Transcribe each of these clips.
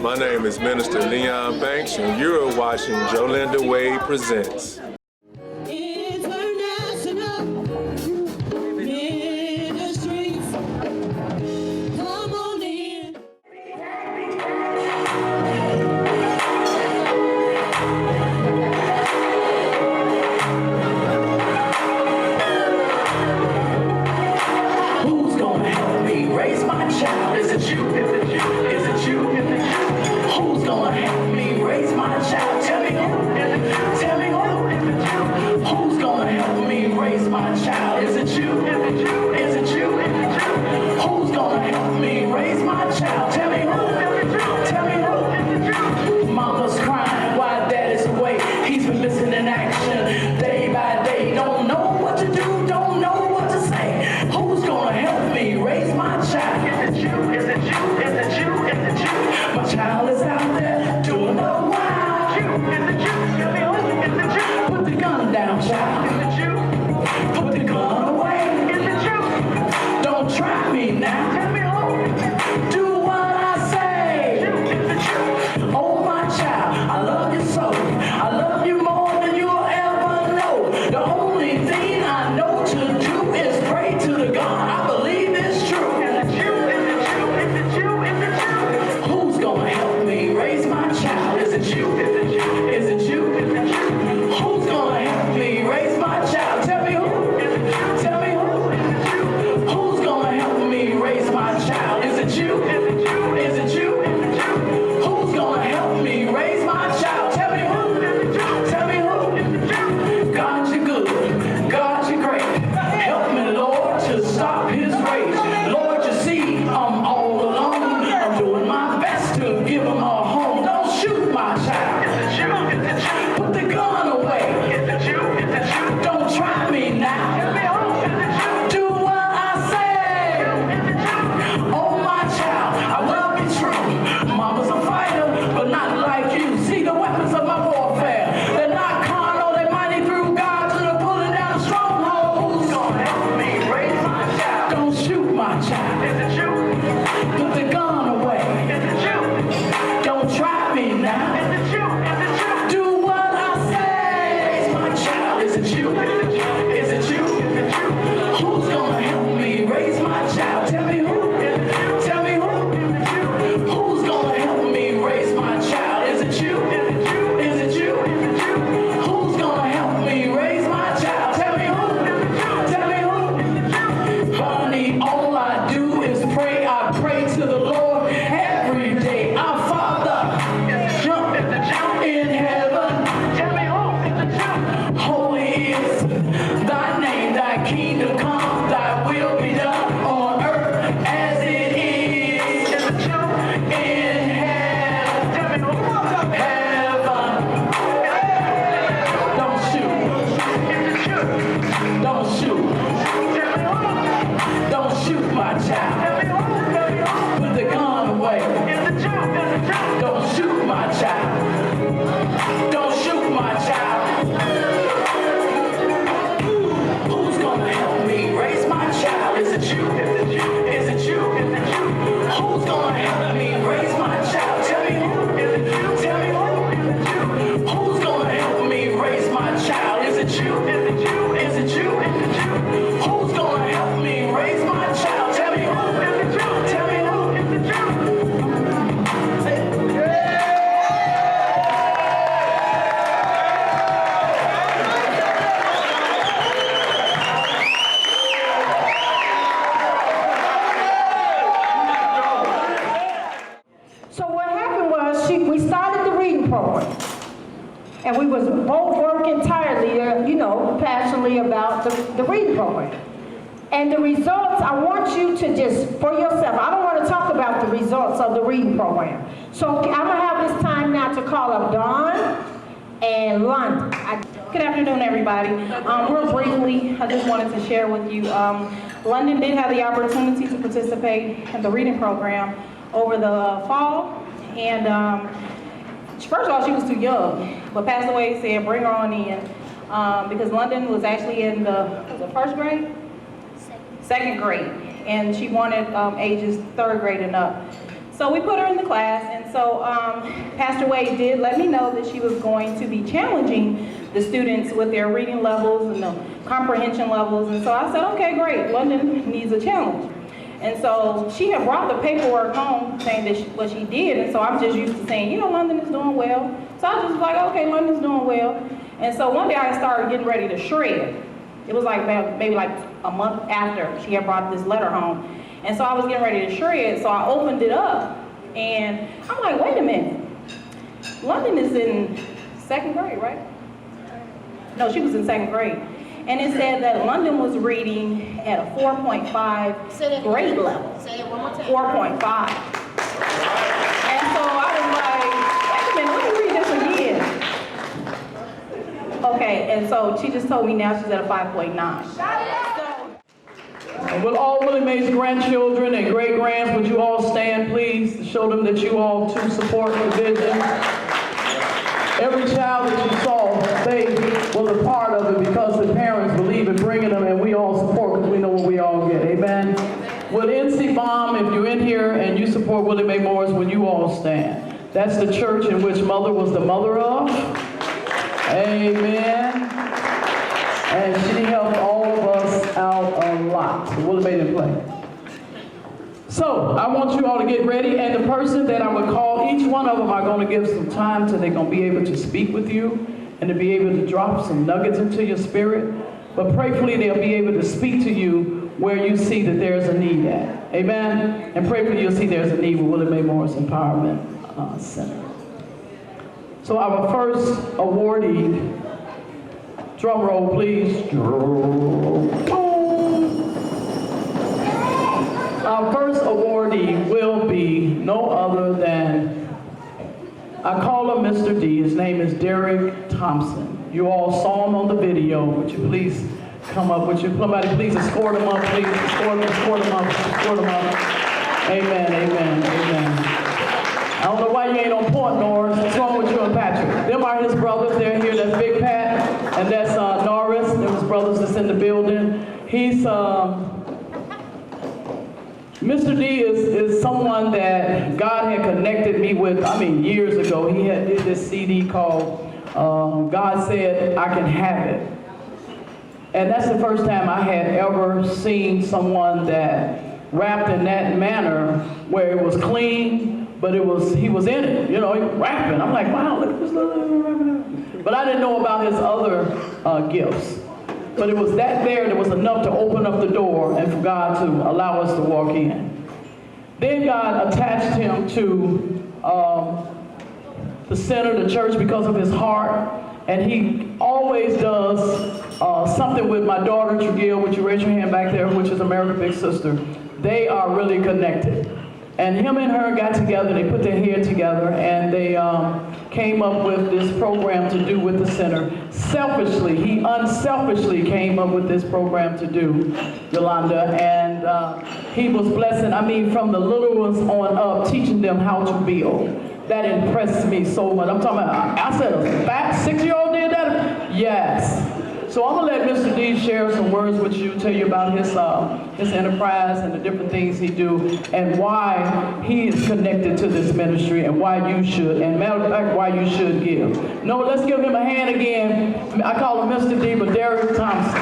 My name is Minister Leon Banks, and you're watching Jolinda Wade Presents. And we was both working tirelessly, passionately about the reading program. And the results, I want you to just, for yourself, I don't want to talk about the results of the reading program. So I'm going to have this time now to call up Dawn and London. Good afternoon, everybody. Real briefly, I just wanted to share with you, London did have the opportunity to participate in the reading program over the fall. And first of all, she was too young, but Pastor Wade said, bring her on in, because London was actually in the first grade? Second grade, and she wanted ages third grade and up. So we put her in the class, and so Pastor Wade did let me know that she was going to be challenging the students with their reading levels and the comprehension levels. And so I said, okay, great, London needs a challenge. And so she had brought the paperwork home saying that what she did, and so I'm just used to saying, you know, London is doing well. So I was just like, okay, London's doing well. And so one day I started getting ready to shred. It was like maybe like a month after she had brought this letter home. And so I was getting ready to shred, so I opened it up, and I'm like, wait a minute. London is in 2nd grade, right? No, she was in 2nd grade. And it said that London was reading at a 4.5 grade level. Say it one more time. 4.5. And so I was like, wait a minute, let me read this again. Okay, and so she just told me now she's at a 5.9. And with all Willie Mae's grandchildren and great-grands, would you all stand, please, to show them that you all too support the vision. Every child that you saw, they was a part of it because the parents believe in bringing them, and we all support because we know what we all get. Amen. With NC Bomb, if you're in here and you support Willie Mae Morris, would you all stand? That's the church in which Mother was the mother of. Amen. And she helped all of us out a lot. So Willie Mae didn't play. So I want you all to get ready, and the person that I would call, each one of them are going to give some time so they're going to be able to speak with you and to be able to drop some nuggets into your spirit. But prayerfully, they'll be able to speak to you where you see that there's a need at. Amen? And prayerfully, you'll see there's a need with Willie Mae Morris Empowerment Center. So our first awardee, drum roll, please. Our first awardee will be no other than, I call him Mr. D. His name is Derek Thompson. You all saw him on the video. Would you please come up? Would you, somebody please escort him up, please? Escort him up, escort him up. Amen, amen, amen. I don't know why you ain't on point, Norris. What's wrong with you and Patrick? Them are his brothers. They're here. That's Big Pat, and that's Norris. They're his brothers that's in the building. He's, Mr. D is someone that God had connected me with, years ago. He had did this CD called God Said I Can Have It. And that's the first time I had ever seen someone that rapped in that manner where it was clean, but he was in it, you know, he rapping. I'm like, wow, look at this little rapping. But I didn't know about his other gifts. But it was that was enough to open up the door and for God to allow us to walk in. Then God attached him to the center, the church, because of his heart. And he always does something with my daughter, Trujillo. Would you raise your hand back there, which is America's Big Sister. They are really connected. And him and her got together, they put their head together, and they came up with this program to do with the center. Selfishly, he unselfishly came up with this program to do, Yolanda, and he was blessing, from the little ones on up, teaching them how to build. That impressed me so much. I'm talking about, I said a fat 6-year-old did that? Yes. So I'm gonna let Mr. D share some words with you, tell you about his enterprise and the different things he do, and why he is connected to this ministry, and why you should, and matter of fact, why you should give. No, let's give him a hand again. I call him Mr. D, but Derek Thompson.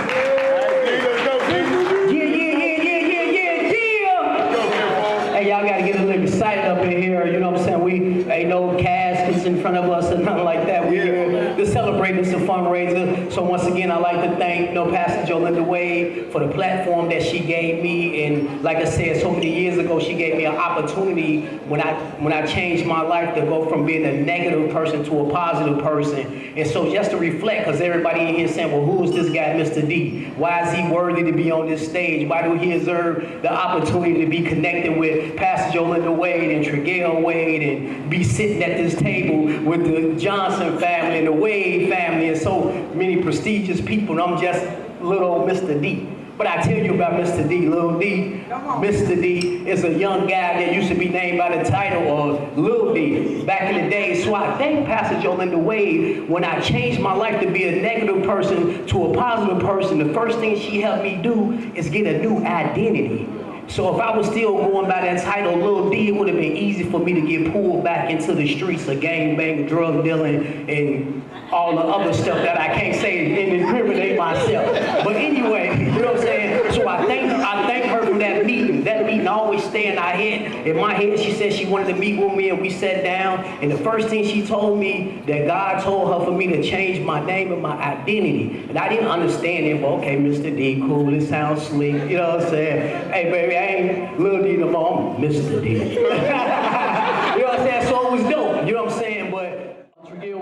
Hey, y'all gotta get a little excited up in here, you know what I'm saying? We ain't no caskets in front of us and nothing like that. We're here to celebrate this fundraiser. So once again, I'd like to thank Pastor Jolinda Wade for the platform that she gave me. And like I said, so many years ago, she gave me an opportunity when I changed my life to go from being a negative person to a positive person. And so just to reflect, because everybody in here saying, well, who is this guy, Mr. D? Why is he worthy to be on this stage? Why do he deserve the opportunity to be connected with Pastor Jolinda Wade and Trujillo Wade and be sitting at this table with the Johnson family and the Wade family and so many prestigious people, and I'm just little Mr. D. But I tell you about Mr. D, Lil D. Mr. D is a young guy that used to be named by the title of Lil D back in the day. So I thank Pastor Jolinda Wade when I changed my life to be a negative person to a positive person. The first thing she helped me do is get a new identity. So if I was still going by that title, Lil D, it would have been easy for me to get pulled back into the streets of gangbang, drug dealing, and all the other stuff that I can't say and incriminate myself. But anyway, you know what I'm saying? So I thank her for that meeting. That meeting always stay in our head. In my head, she said she wanted to meet with me, and we sat down. And the first thing she told me, that God told her for me to change my name and my identity. And I didn't understand it, but okay, Mr. D, cool, it sounds slick. You know what I'm saying? Hey, baby, I ain't Lil D no more, I'm Mr. D. You know what I'm saying? So it was dope, you know what I'm saying? But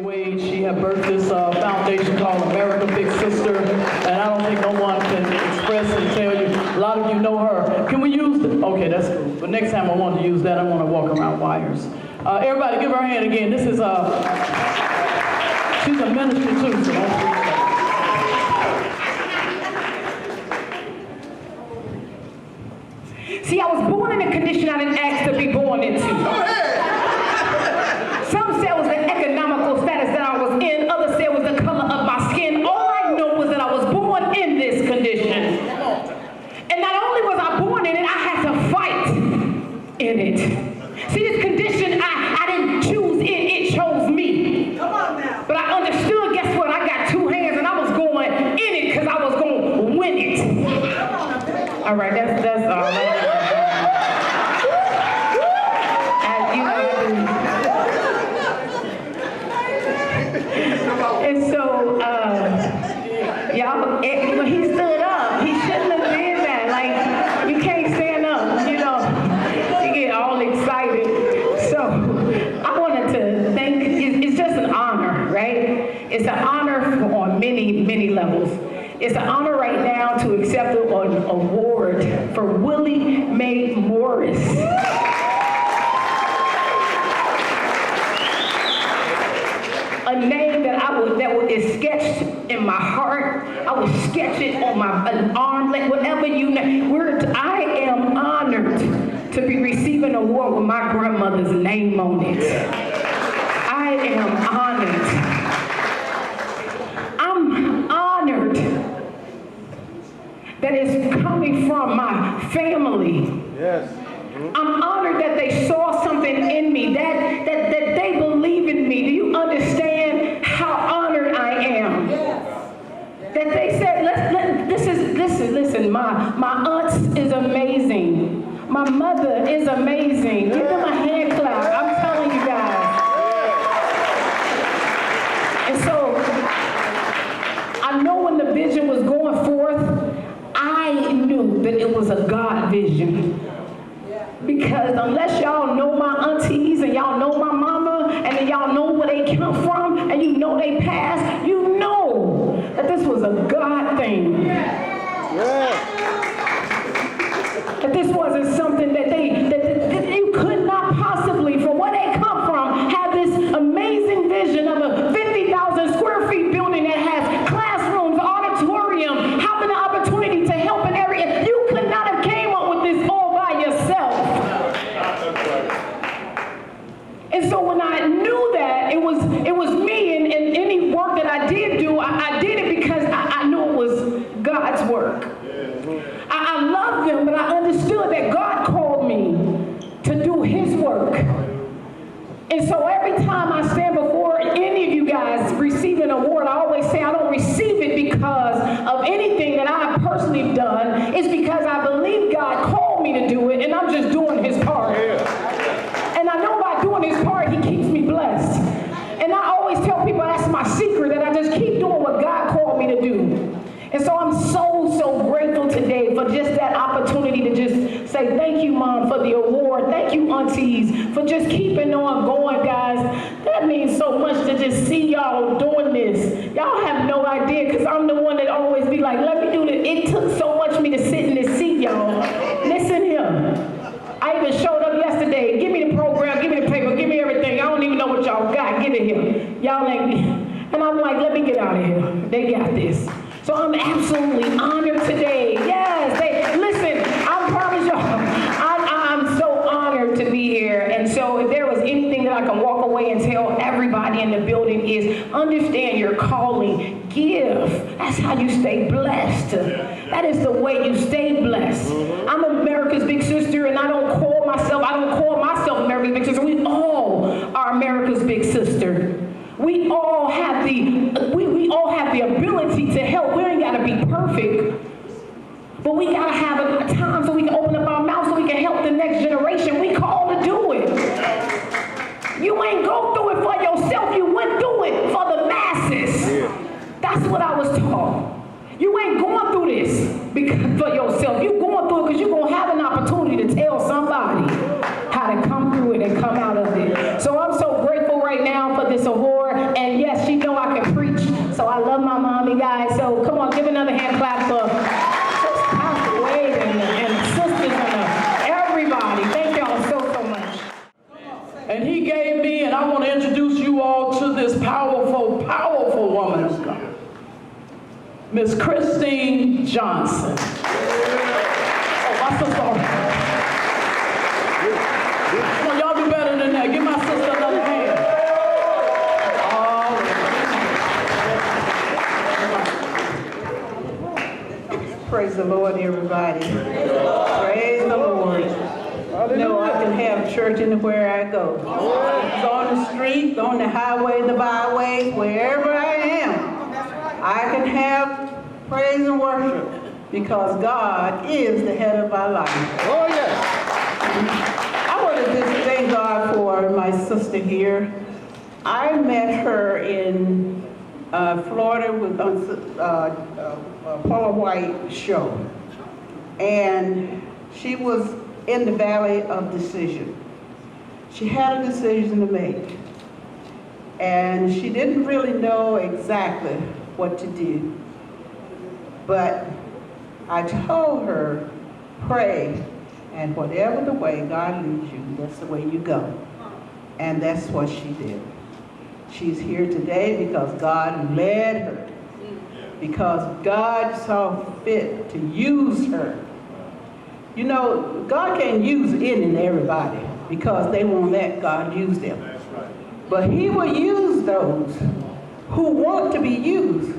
Wade, she had birthed this foundation called America Big Sister, and I don't think no one can express and tell you. A lot of you know her. Can we use the? Okay, that's cool. But next time I want to use that, I want to walk around wires. Everybody, give her a hand again. This is she's a minister too, so don't freak out. See, I was born in a condition I didn't ask to be born into. Some said it was the economical status that I was in. Others said it was the color of my skin. All I know was that I was born in this condition. And not only was I born in it, I had to fight in it. See, this condition, I didn't choose it, it chose me. But I understood, guess what? I got two hands and I was going in it because I was going to win it. All right, that's all right. And so, y'all, when he stood up, he shouldn't have did that. Like, you can't stand up, you know. You get all excited. So, I wanted to thank, it's just an honor, right? It's an honor on many, many levels. It's an honor right now to accept an award for Willie Mae Morris. A name that is sketched in my heart. I will sketch it on an arm, whatever you know. I am honored to be receiving an award with my grandmother's name on it. I am honored. I'm honored that it's coming from my family. Yes. I'm honored that they saw something in me, that they believe in me. Do you understand how honored I am? Yes. That they said, listen, my aunt is amazing. My mother is amazing. Give them a hand clap. I'm telling you guys. And so, I know when the vision was going forth, I knew that it was a God vision. Because unless y'all know my aunties and y'all know my mama and then y'all know where they come from and you know they passed, you know that this was a God thing. That this wasn't something that you could not possibly, from where they come from, have this amazing vision of a 50,000 square feet building that has classrooms, auditorium, having the opportunity to help in area. You could not have came up with this all by yourself. And so when I knew that it was me, and any work that I did do, I did it because I knew it was God's work. I loved them, but I understood that God called me to do his work. And so every time I stand before any of you guys receiving an award, I always say I don't receive it because of anything that I've personally done. It's because I believe God called me to do it, and I'm just doing his part. And I know by doing his part, he keeps me blessed. And I always tell people that's my secret, that I just keep doing what God called me to do. And so I'm so grateful today for just that opportunity to just say thank you, Mom, for the award. Thank you, aunties, for just keeping on going, guys. That means so much to just see y'all doing this. Y'all have no idea, because I'm the one that always be like, let me do this. It took so much for me to sit in this seat, y'all. Listen here. I even showed up yesterday. Give me the program, give me the paper, give me everything. I don't even know what y'all got. Give it here. Y'all ain't. And I'm like, let me get out of here. They got this. So I'm absolutely honored today. Yes, listen, I promise y'all, I'm so honored to be here. And so if there was anything that I can walk away and tell everybody in the building is understand your calling. Give. That's how you stay blessed. That is the way you stay blessed. I'm America's America's big sister, and I don't call myself America's big sister. We all are America's big sister. We all have the ability to help. We ain't gotta be perfect, but we gotta have a time so we can open up our mouth so we can help the next generation. We called to do it. You ain't go through it for yourself. You went through it for the masses. That's what I was taught. You ain't going through this for yourself. You going through it because you're going to have an opportunity to tell somebody how to come through it and come out of it. So I'm so grateful right now for this award. And yes, she know I can preach. So I love my mommy, guys. So come on, give another hand clap for Pastor Wade and the sisters and everybody. Thank y'all so much. And he gave me, and I want to introduce you all to this powerful, powerful woman of God, Miss Christine Johnson. Oh, my sister. Come on, y'all do better than that. Give my sister another hand. Praise the Lord, everybody. Praise the Lord. No, I can have church anywhere I go. It's on the street, on the highway, the byways, wherever I am. I can have praise and worship because God is the head of our life. Oh, yes. I want to just thank God for my sister here. I met her in Florida with Paula White show. And she was in the valley of decision. She had a decision to make. And she didn't really know exactly what to do. But I told her, pray, and whatever the way God leads you, that's the way you go. And that's what she did. She's here today because God led her, because God saw fit to use her. You know, God can't use any and everybody because they won't let God use them. But He will use those who want to be used.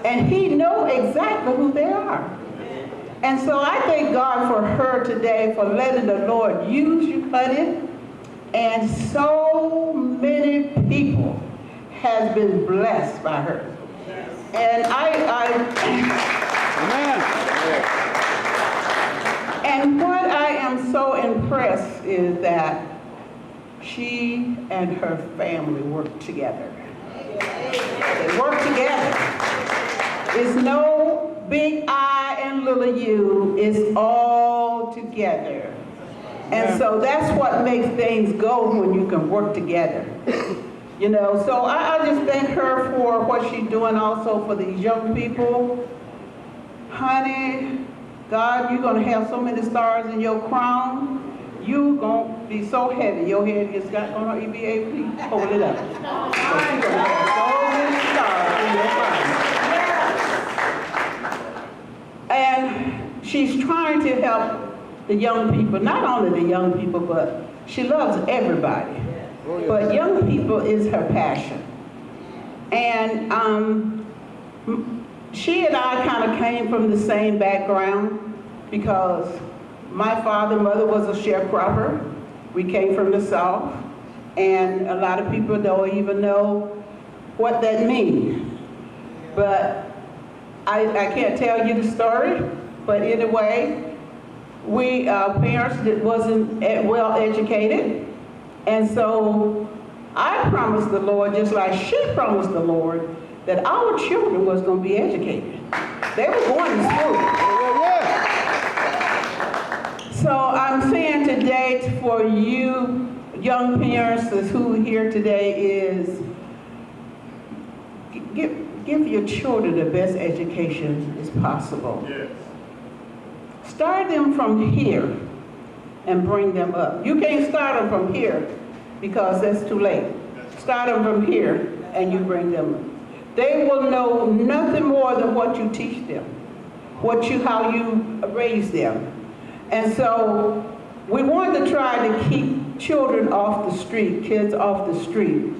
And He knows exactly who they are. And so I thank God for her today for letting the Lord use you, honey. And so many people has been blessed by her. And and what I am so impressed is that she and her family work together. They work together. It's no big I and little you. It's all together. And so that's what makes things go when you can work together. You know, so I just thank her for what she's doing also for these young people. Honey, God, you're going to have so many stars in your crown. You're going to be so heavy. Your head is not going to be able to hold it up. So you're going to have so many stars in your crown. And she's trying to help the young people, not only the young people, but she loves everybody. But young people is her passion. And she and I kind of came from the same background because my father and mother was a sharecropper. We came from the South. And a lot of people don't even know what that means. But I can't tell you the story. But anyway, we parents that wasn't well educated. And so I promised the Lord, just like she promised the Lord, that our children was going to be educated. They were going to school. So I'm saying today for you young parents who are here today is give your children the best education as possible. Yes. Start them from here and bring them up. You can't start them from here because that's too late. Start them from here and you bring them up. They will know nothing more than what you teach them, how you raise them. And so we want to try to keep children off the street, kids off the street.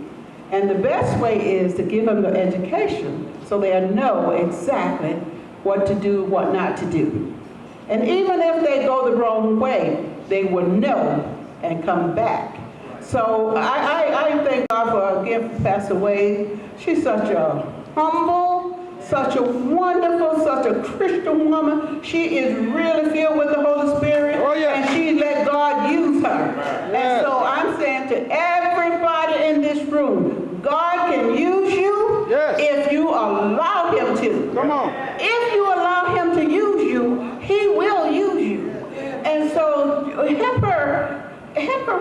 And the best way is to give them the education so they know exactly what to do, what not to do. And even if they go wrong way, they would know and come back. So I thank God for, again, for Pastor Wade. She's such a humble, such a wonderful, such a Christian woman. She is really filled with the Holy Spirit. Oh, yes. And she let God use her. Yes. And so I'm saying to everybody in this room, God can use you Yes. if you allow him to. Come on. If you allow him to use you, he will use you. And so help her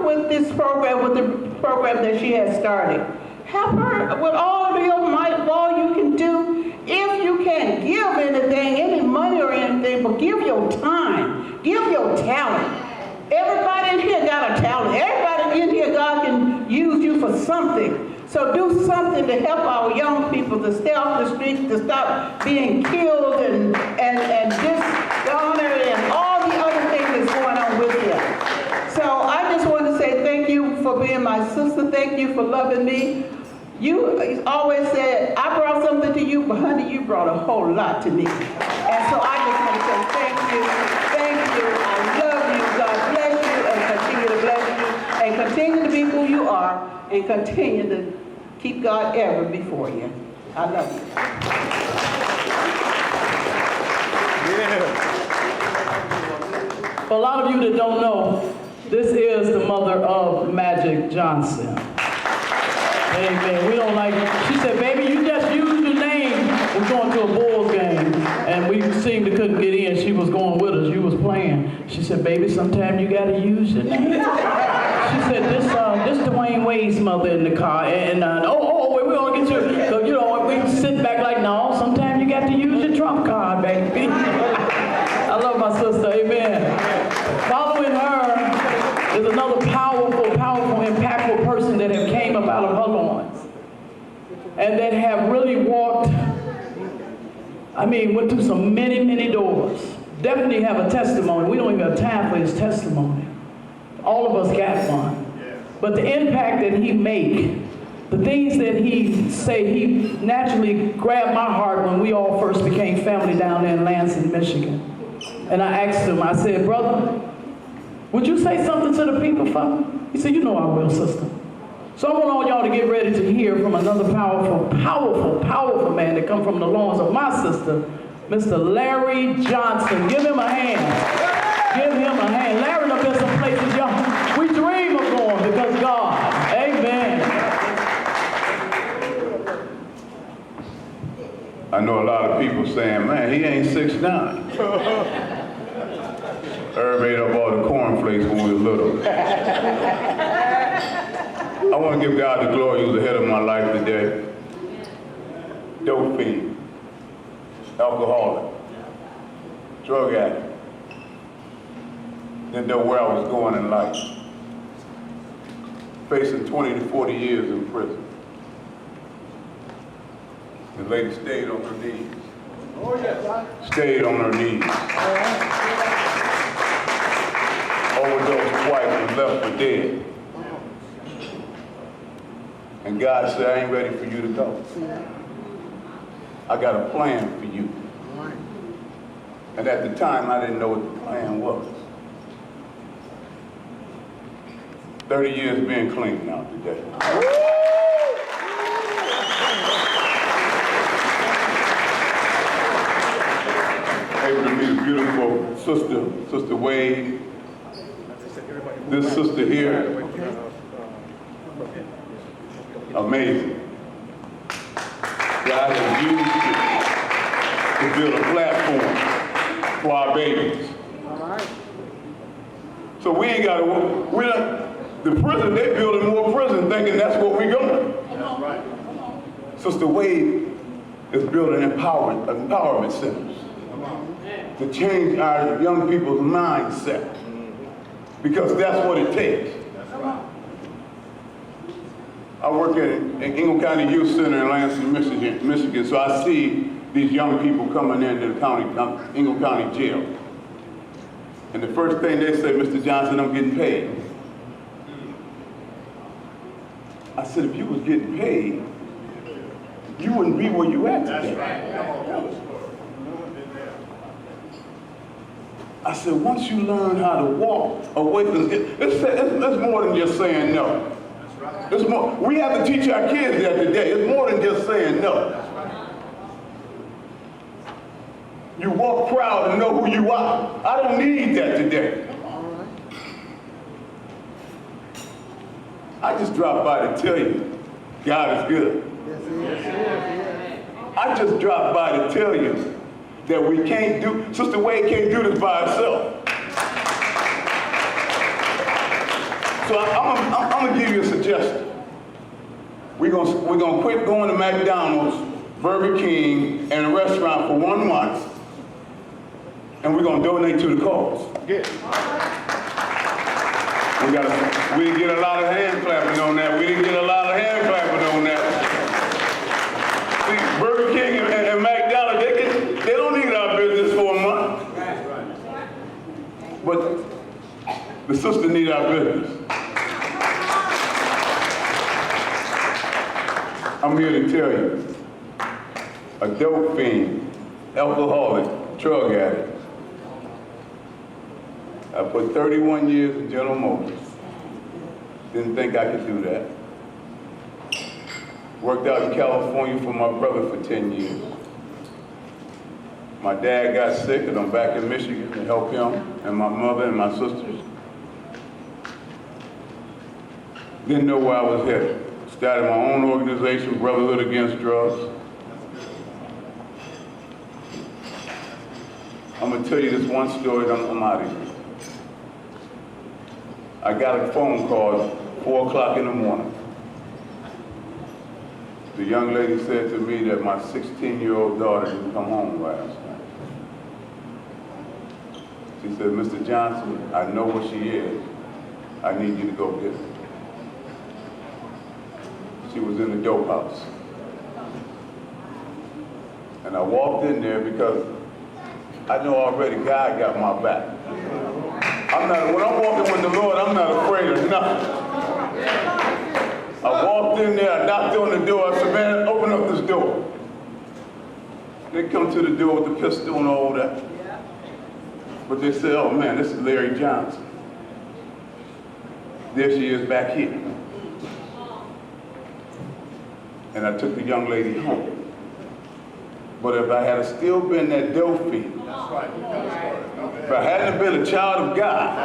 with this program, with the program that she has started. Help her with all of your might, all you can do. If you can't give anything, any money or anything, but give your time, give your talent. Everybody in here got a talent. Everybody in here, God can use you for something. So do something to help our young people to stay off the streets, to stop being killed and dishonored and all the other things that's going on with them. So I just want to say thank you for being my sister. Thank you for loving me. You always said, I brought something to you, but honey, you brought a whole lot to me. And so I just want to say thank you. Thank you. I love you. God bless you and continue to bless you and continue to be who you are and continue to keep God ever before you. I love you. Yeah. For a lot of you that don't know, this is the mother of Magic Johnson. Amen. We don't like, she said, baby, you just used your name. We're going to a Bulls game, and we seemed to couldn't get in. She was going with us. You was playing. She said, baby, sometimes you got to use your name. She said, this Dwayne Wade's mother in the car, and wait, we're going to get you. So, we sit back like, no, sometimes you got to use your trump card, baby. I love my sister, amen. Following her is another powerful, impactful person that have came up out of her loins and that have really walked, went through some many doors. Definitely have a testimony. We don't even have time for his testimony. All of us got one. But the impact that he make, the things that he say, he naturally grabbed my heart when we all first became family down there in Lansing, Michigan. And I asked him, I said, brother, would you say something to the people, Father? He said, you know I will, sister. So I want all y'all to get ready to hear from another powerful man that come from the loins of my sister, Mr. Larry Johnson. Give him a hand. Give him a hand. Larry done been some places, y'all. We dream of going because God. Amen. I know a lot of people saying, man, he ain't 6'9". Herb ate up all the cornflakes when we were little. I want to give God the glory. He was ahead of my life today. Dope fiend, alcoholic, drug addict. Didn't know where I was going in life. Facing 20 to 40 years in prison. The lady stayed on her knees. Oh, yes. Stayed on her knees. Overdosed twice and left for dead. And God said, I ain't ready for you to go. I got a plan for you. And at the time, I didn't know what the plan was. 30 years being clean now today. Able to meet a beautiful sister, Sister Wade. This sister here, amazing. God has used it to build a platform for our babies. So we ain't got to, the prison, they're building more prison thinking that's what we're going. Sister Wade is building empowerment centers to change our young people's mindset, because that's what it takes. I work at Ingham County Youth Center in Lansing, Michigan, so I see these young people coming into the Ingham County Jail. And the first thing they say, Mr. Johnson, I'm getting paid. I said, if you was getting paid, you wouldn't be where you at today. I said, once you learn how to walk away from it's more than just saying no. It's more, we have to teach our kids that today. It's more than just saying no. You walk proud and know who you are. I don't need that today. I just dropped by to tell you, God is good. I just dropped by to tell you that we can't do, Sister Wade can't do this by herself. So I'm gonna give you a suggestion. We're gonna quit going to McDonald's, Burger King, and a restaurant for 1 month, and we're gonna donate to the cause. Good. We didn't get a lot of hand clapping on that. See, Burger King and McDonald's, they don't need our business for a month. But the sister need our business. I'm here to tell you, a dope fiend, alcoholic, drug addict. I put 31 years in General Motors. Didn't think I could do that. Worked out in California for my brother for 10 years. My dad got sick and I'm back in Michigan to help him and my mother and my sisters. Didn't know where I was headed. Started my own organization, Brotherhood Against Drugs. I'm gonna tell you this one story, then I'm out of here. I got a phone call at 4 o'clock in the morning. The young lady said to me that my 16-year-old daughter didn't come home last night. She said, Mr. Johnson, I know where she is. I need you to go get her. She was in the dope house. And I walked in there because I know already God got my back. When I'm walking with the Lord, I'm not afraid of nothing. I walked in there, I knocked on the door, I said, man, open up this door. They come to the door with the pistol and all that. But they said, oh man, this is Larry Johnson. There she is back here. And I took the young lady home. But if I had still been that dope fiend, if I hadn't been a child of God,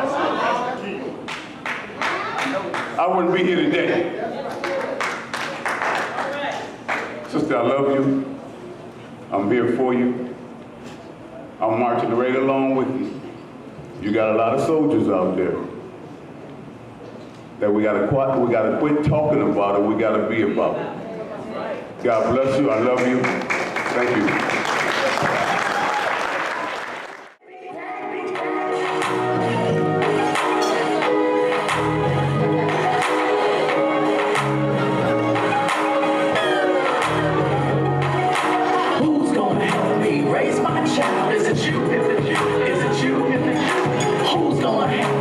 I wouldn't be here today. Sister, I love you. I'm here for you. I'm marching right along with you. You got a lot of soldiers out there that we gotta quit talking about it. We gotta be about it. God bless you. I love you. Thank you. Who's gonna help me raise my child? Is it you? Is it you? Is it you? Who's gonna help